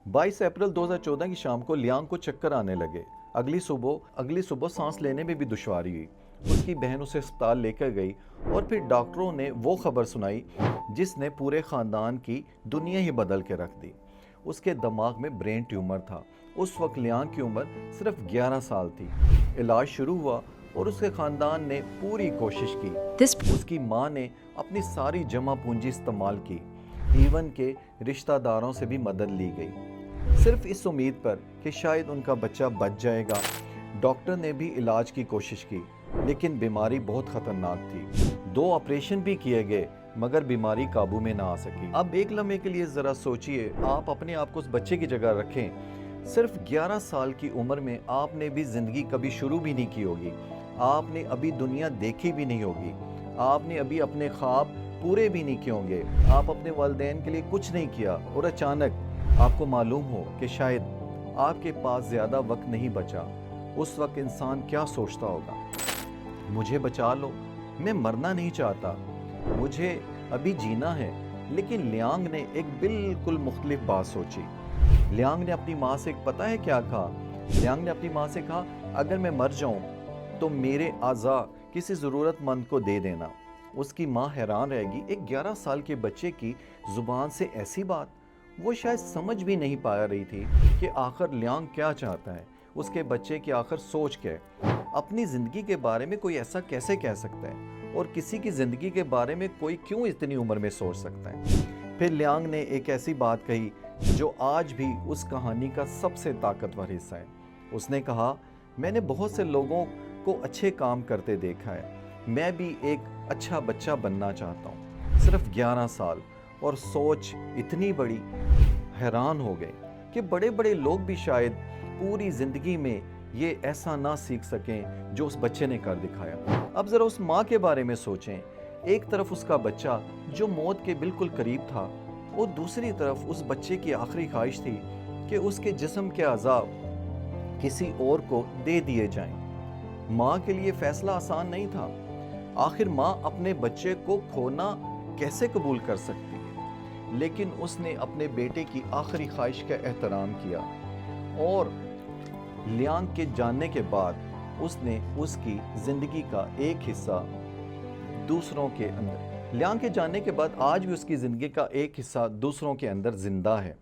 22 अप्रैल 2014 की शाम को लियांग को चक्कर आने लगे। अगली सुबह सांस लेने में भी दुश्वारी हुई। उसकी बहन उसे अस्पताल लेकर गई और फिर डॉक्टरों ने वो खबर सुनाई जिसने पूरे ख़ानदान की दुनिया ही बदल के रख दी। उसके दिमाग में ब्रेन ट्यूमर था। उस वक्त लियांग की उम्र सिर्फ 11 साल थी। इलाज शुरू हुआ और उसके ख़ानदान ने पूरी कोशिश की। उसकी माँ ने अपनी सारी जमा पूंजी इस्तेमाल की। ईवन के रिश्तेदारों से भी मदद ली गई, सिर्फ इस उम्मीद पर कि शायद उनका बच्चा बच जाएगा। डॉक्टर ने भी इलाज की कोशिश की, लेकिन बीमारी बहुत ख़तरनाक थी। 2 ऑपरेशन भी किए गए, मगर बीमारी काबू में ना आ सकी। अब एक लम्हे के लिए ज़रा सोचिए, आप अपने आप को उस बच्चे की जगह रखें। सिर्फ 11 साल की उम्र में आपने भी ज़िंदगी कभी शुरू भी नहीं की होगी। आपने अभी दुनिया देखी भी नहीं होगी। आपने अभी अपने ख्वाब पूरे भी नहीं किए होंगे। आप अपने वालिदैन के लिए कुछ नहीं किया और अचानक आपको मालूम हो कि शायद आपके पास ज़्यादा वक्त नहीं बचा। उस वक्त इंसान क्या सोचता होगा? मुझे बचा लो, मैं मरना नहीं चाहता, मुझे अभी जीना है। लेकिन लियांग ने एक बिल्कुल मुख्तलिफ बात सोची। लियांग ने अपनी माँ से पता है क्या कहा? लियांग ने अपनी माँ से कहा, अगर मैं मर जाऊं तो मेरे आज़ा किसी ज़रूरतमंद को दे देना। उसकी माँ हैरान रहेगी, एक 11 साल के बच्चे की ज़ुबान से ऐसी बात। वो शायद समझ भी नहीं पा रही थी कि आखिर लियांग क्या चाहता है, उसके बच्चे की आखिर सोच क्या है। अपनी ज़िंदगी के बारे में कोई ऐसा कैसे कह सकता है, और किसी की ज़िंदगी के बारे में कोई क्यों इतनी उम्र में सोच सकता है? फिर लियांग ने एक ऐसी बात कही जो आज भी उस कहानी का सबसे ताकतवर हिस्सा है। उसने कहा, मैंने बहुत से लोगों को अच्छे काम करते देखा है, मैं भी एक अच्छा बच्चा बनना चाहता हूँ। सिर्फ 11 साल और सोच इतनी बड़ी। हैरान हो गए कि बड़े बड़े लोग भी शायद पूरी ज़िंदगी में ये ऐसा ना सीख सकें जो उस बच्चे ने कर दिखाया। अब ज़रा उस माँ के बारे में सोचें। एक तरफ उसका बच्चा जो मौत के बिल्कुल करीब था, और दूसरी तरफ उस बच्चे की आखिरी ख्वाहिश थी कि उसके जिस्म के अज़ाब किसी और को दे दिए जाएं। माँ के लिए फ़ैसला आसान नहीं था। आखिर माँ अपने बच्चे को खोना कैसे कबूल कर सकती है? लेकिन उसने अपने बेटे की आखिरी ख्वाहिश का एहतराम किया, और लियांग के जानने के बाद उसने उसकी ज़िंदगी का एक हिस्सा दूसरों के अंदर, लियांग के जानने के बाद आज भी उसकी ज़िंदगी का एक हिस्सा दूसरों के अंदर ज़िंदा है।